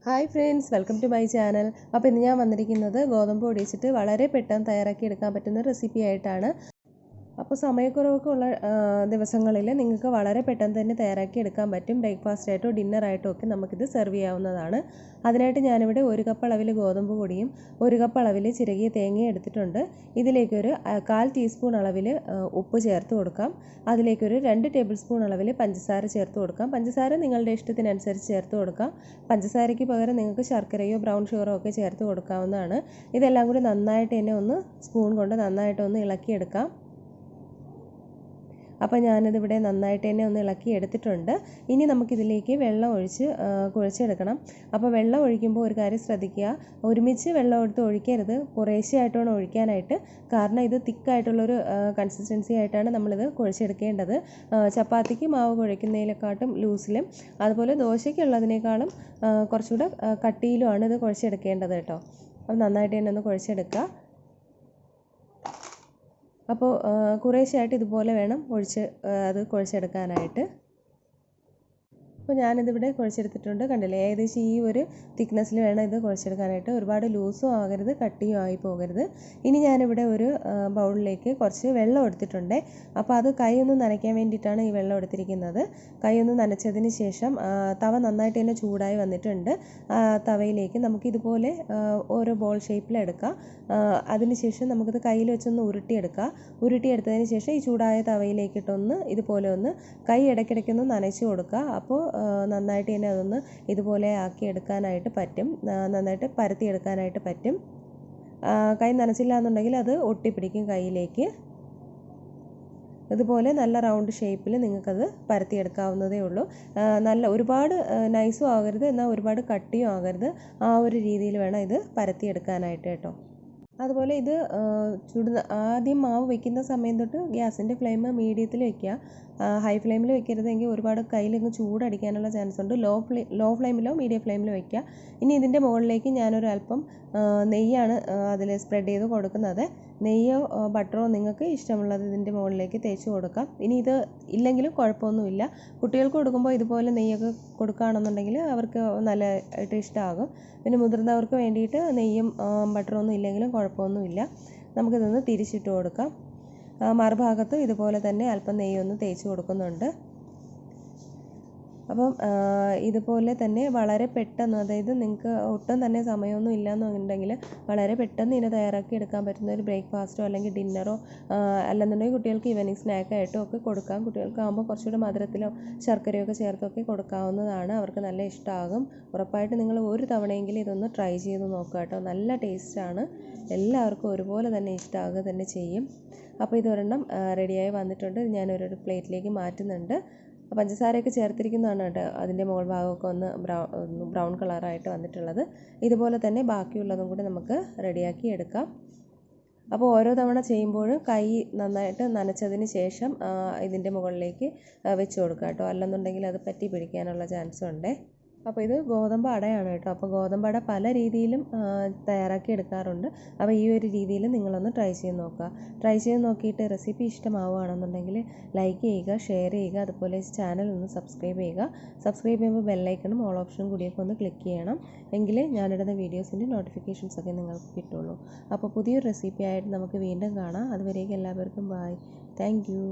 Hi friends, welcome to my channel. അപ്പോൾ ഇന്ന് ഞാൻ വന്നിരിക്കുന്നത് ഗോതമ്പ് പൊടിച്ചിട്ട് വളരെ പെട്ടെന്ന് തയ്യാറാക്കി എടുക്കാൻ പറ്റുന്ന റെസിപ്പി ആയിട്ടാണ്. അപ്പോൾ സമയക്കുറവൊക്കെ ഉള്ള ദിവസങ്ങളിൽ നിങ്ങൾക്ക് വളരെ പെട്ടെന്ന് തന്നെ തയ്യാറാക്കി എടുക്കാൻ പറ്റും. ബ്രേക്ക്ഫാസ്റ്റ് ആയിട്ടോ ഡിന്നറായിട്ടോ ഒക്കെ നമുക്കിത് സെർവ് ചെയ്യാവുന്നതാണ്. അതിനായിട്ട് ഞാനിവിടെ 1 കപ്പ് അളവിൽ ഗോതമ്പ് പൊടിയും 1 കപ്പ് അളവിൽ ചിരകിയ തേങ്ങയും എടുത്തിട്ടുണ്ട്. ഇതിലേക്കൊരു 1/4 ടീസ്പൂൺ അളവിൽ ഉപ്പ് ചേർത്ത് കൊടുക്കാം. അതിലേക്കൊരു 2 ടേബിൾ സ്പൂൺ അളവിൽ പഞ്ചസാര ചേർത്ത് കൊടുക്കാം. പഞ്ചസാര നിങ്ങളുടെ ഇഷ്ടത്തിനനുസരിച്ച് ചേർത്ത് കൊടുക്കാം. പഞ്ചസാരയ്ക്ക് പകരം നിങ്ങൾക്ക് ശർക്കരയോ ബ്രൗൺ ഷുഗറോ ഒക്കെ ചേർത്ത് കൊടുക്കാവുന്നതാണ്. ഇതെല്ലാം കൂടി നന്നായിട്ട് തന്നെ ഒന്ന് സ്പൂൺ കൊണ്ട് നന്നായിട്ടൊന്ന് ഇളക്കിയെടുക്കാം. അപ്പോൾ ഞാനിതിവിടെ നന്നായിട്ട് തന്നെ ഒന്ന് ഇളക്കി എടുത്തിട്ടുണ്ട്. ഇനി നമുക്കിതിലേക്ക് വെള്ളം ഒഴിച്ച് കുഴച്ചെടുക്കണം. അപ്പോൾ വെള്ളം ഒഴിക്കുമ്പോൾ ഒരു കാര്യം ശ്രദ്ധിക്കുക, ഒരുമിച്ച് വെള്ളം എടുത്ത് ഒഴിക്കരുത്, കുറേശ്ശെ ആയിട്ട് വേണം ഒഴിക്കാനായിട്ട്. കാരണം ഇത് തിക്കായിട്ടുള്ളൊരു കൺസിസ്റ്റൻസി ആയിട്ടാണ് നമ്മളിത് കുഴച്ചെടുക്കേണ്ടത്. ചപ്പാത്തിക്ക് മാവ് കുഴയ്ക്കുന്നതിനെക്കാട്ടും ലൂസിലും അതുപോലെ ദോശയ്ക്കുള്ളതിനേക്കാളും കുറച്ചുകൂടെ കട്ടിയിലുമാണ് ഇത് കുഴച്ചെടുക്കേണ്ടത് കേട്ടോ. അപ്പോൾ നന്നായിട്ട് തന്നെ ഒന്ന് കുഴച്ചെടുക്കുക. അപ്പോൾ കുറേശ്ശെയായിട്ട് ഇതുപോലെ വേണം അത് കുഴച്ചെടുക്കാനായിട്ട്. അപ്പോൾ ഞാനിതിവിടെ കുഴച്ചെടുത്തിട്ടുണ്ട്, കണ്ടില്ലേ? ഏകദേശം ഈ ഒരു തിക്നെസ്സിൽ വേണം ഇത് കുഴച്ചെടുക്കാനായിട്ട്. ഒരുപാട് ലൂസും ആകരുത്, കട്ടിയും ആയി പോകരുത്. ഇനി ഞാനിവിടെ ഒരു ബൗളിലേക്ക് കുറച്ച് വെള്ളം എടുത്തിട്ടുണ്ട്. അപ്പോൾ അത് കൈ ഒന്ന് നനയ്ക്കാൻ വേണ്ടിയിട്ടാണ് ഈ വെള്ളം എടുത്തിരിക്കുന്നത്. കൈ ഒന്ന് നനച്ചതിന് ശേഷം തവ നന്നായിട്ട് തന്നെ ചൂടായി വന്നിട്ടുണ്ട്. തവയിലേക്ക് നമുക്കിതുപോലെ ഓരോ ബോൾ ഷേപ്പിലെടുക്കാം. അതിനുശേഷം നമുക്കിത് കയ്യിൽ വെച്ചൊന്ന് ഉരുട്ടിയെടുത്തതിന് ശേഷം ഈ ചൂടായ തവയിലേക്കിട്ടൊന്ന് ഇതുപോലെ ഒന്ന് കൈ ഇടയ്ക്കിടയ്ക്കൊന്ന് നനച്ച് കൊടുക്കുക. അപ്പോൾ നന്നായിട്ട് തന്നെ അതൊന്ന് ഇതുപോലെ ആക്കി എടുക്കാനായിട്ട് പറ്റും, നന്നായിട്ട് പരത്തിയെടുക്കാനായിട്ട് പറ്റും. കൈ നനച്ചില്ല എന്നുണ്ടെങ്കിൽ അത് ഒട്ടിപ്പിടിക്കും കയ്യിലേക്ക്. ഇതുപോലെ നല്ല റൗണ്ട് ഷേപ്പിൽ നിങ്ങൾക്കത് പരത്തിയെടുക്കാവുന്നതേ ഉള്ളൂ. ഒരുപാട് നൈസും ആകരുത്, എന്നാൽ ഒരുപാട് കട്ടിയും ആകരുത്. ആ ഒരു രീതിയിൽ വേണം ഇത് പരത്തിയെടുക്കാനായിട്ട് കേട്ടോ. അതുപോലെ ഇത് ആദ്യം മാവ് വയ്ക്കുന്ന സമയം തൊട്ട് ഗ്യാസിൻ്റെ ഫ്ലെയിം മീഡിയത്തിൽ വയ്ക്കുക. ഹൈ ഫ്ലെയിമിൽ വെക്കരുതെങ്കിൽ ഒരുപാട് കയ്യിലങ്ങ് ചൂടടിക്കാനുള്ള ചാൻസ് ഉണ്ട്. ലോ ഫ്ലെയിമിലോ മീഡിയം ഫ്ലെയിമിലോ വയ്ക്കുക. ഇനി ഇതിൻ്റെ മുകളിലേക്ക് ഞാനൊരു അല്പം നെയ്യാണ് അതിൽ സ്പ്രെഡ് ചെയ്ത് കൊടുക്കുന്നത്. നെയ്യോ ബട്ടറോ നിങ്ങൾക്ക് ഇഷ്ടമുള്ളത് ഇതിൻ്റെ മുകളിലേക്ക് തേച്ച് കൊടുക്കാം. ഇനി ഇത് ഇല്ലെങ്കിലും കുഴപ്പമൊന്നുമില്ല. കുട്ടികൾക്ക് കൊടുക്കുമ്പോൾ ഇതുപോലെ നെയ്യൊക്കെ കൊടുക്കുകയാണെന്നുണ്ടെങ്കിൽ അവർക്ക് നല്ലതായിട്ട് ഇഷ്ടമാകും. പിന്നെ മുതിർന്നവർക്ക് വേണ്ടിയിട്ട് നെയ്യും ബട്ടറും ഒന്നും ഇല്ലെങ്കിലും കുഴപ്പമൊന്നുമില്ല. നമുക്കിതൊന്ന് തിരിച്ചിട്ട് കൊടുക്കാം. മറുഭാഗത്ത് ഇതുപോലെ തന്നെ അല്പം നെയ്യൊന്ന് തേച്ച് കൊടുക്കുന്നുണ്ട്. അപ്പം ഇതുപോലെ തന്നെ വളരെ പെട്ടെന്ന്, അതായത് നിങ്ങൾക്ക് ഒട്ടും തന്നെ സമയമൊന്നും ഇല്ലയെന്നുണ്ടെങ്കിൽ വളരെ പെട്ടെന്ന് ഇതിനെ തയ്യാറാക്കി എടുക്കാൻ പറ്റുന്ന ഒരു ബ്രേക്ക്ഫാസ്റ്റോ അല്ലെങ്കിൽ ഡിന്നറോ അല്ലെന്നുണ്ടെങ്കിൽ കുട്ടികൾക്ക് ഈവനിങ് സ്നാക്കായിട്ടോ ഒക്കെ കൊടുക്കാം. കുട്ടികൾക്കാകുമ്പോൾ കുറച്ചുകൂടെ മധുരത്തിലോ ശർക്കരയൊക്കെ ചേർത്തൊക്കെ കൊടുക്കാവുന്നതാണ്. അവർക്ക് നല്ല ഇഷ്ടമാകും. ഉറപ്പായിട്ട് നിങ്ങൾ ഒരു തവണയെങ്കിലും ഇതൊന്ന് ട്രൈ ചെയ്ത് നോക്കുക കേട്ടോ. നല്ല ടേസ്റ്റാണ്, എല്ലാവർക്കും ഒരുപോലെ തന്നെ ഇഷ്ടമാകുക തന്നെ ചെയ്യും. അപ്പോൾ ഇതൊരെണ്ണം റെഡിയായി വന്നിട്ടുണ്ട്. ഞാനൊരു പ്ലേറ്റിലേക്ക് മാറ്റുന്നുണ്ട്. പഞ്ചസാരയൊക്കെ ചേർത്തിരിക്കുന്നതാണ് കേട്ടോ അതിൻ്റെ മുകൾ ഭാഗമൊക്കെ ഒന്ന് ബ്രൗൺ കളറായിട്ട് വന്നിട്ടുള്ളത്. ഇതുപോലെ തന്നെ ബാക്കിയുള്ളതും കൂടി നമുക്ക് റെഡിയാക്കി എടുക്കാം. അപ്പോൾ ഓരോ തവണ ചെയ്യുമ്പോഴും കൈ നന്നായിട്ട് നനച്ചതിന് ശേഷം ഇതിൻ്റെ മുകളിലേക്ക് വെച്ച് കൊടുക്കുക കേട്ടോ. അല്ലെന്നുണ്ടെങ്കിൽ അത് പറ്റി പിടിക്കാനുള്ള ചാൻസ് ഉണ്ട്. അപ്പോൾ ഇത് ഗോതമ്പ് അടയാണ് കേട്ടോ. അപ്പോൾ ഗോതമ്പ് അട പല രീതിയിലും തയ്യാറാക്കി എടുക്കാറുണ്ട്. അപ്പോൾ ഈ ഒരു രീതിയിൽ നിങ്ങളൊന്ന് ട്രൈ ചെയ്ത് നോക്കുക. ട്രൈ ചെയ്ത് നോക്കിയിട്ട് റെസിപ്പി ഇഷ്ടമാവുകയാണെന്നുണ്ടെങ്കിൽ ലൈക്ക് ചെയ്യുക, ഷെയർ ചെയ്യുക, അതുപോലെ ചാനൽ ഒന്ന് സബ്സ്ക്രൈബ് ചെയ്യുക. സബ്സ്ക്രൈബ് ചെയ്യുമ്പോൾ ബെല്ലൈക്കണും ഓൾ ഓപ്ഷനും കൂടിയൊക്കെ ഒന്ന് ക്ലിക്ക് ചെയ്യണം. എങ്കിലേ ഞാനിടുന്ന വീഡിയോസിൻ്റെ നോട്ടിഫിക്കേഷൻസ് ഒക്കെ നിങ്ങൾക്ക് കിട്ടുള്ളൂ. അപ്പോൾ പുതിയൊരു റെസിപ്പി ആയിട്ട് നമുക്ക് വീണ്ടും കാണാം. അതുവരേക്കും എല്ലാവർക്കും ബൈ. Thank you.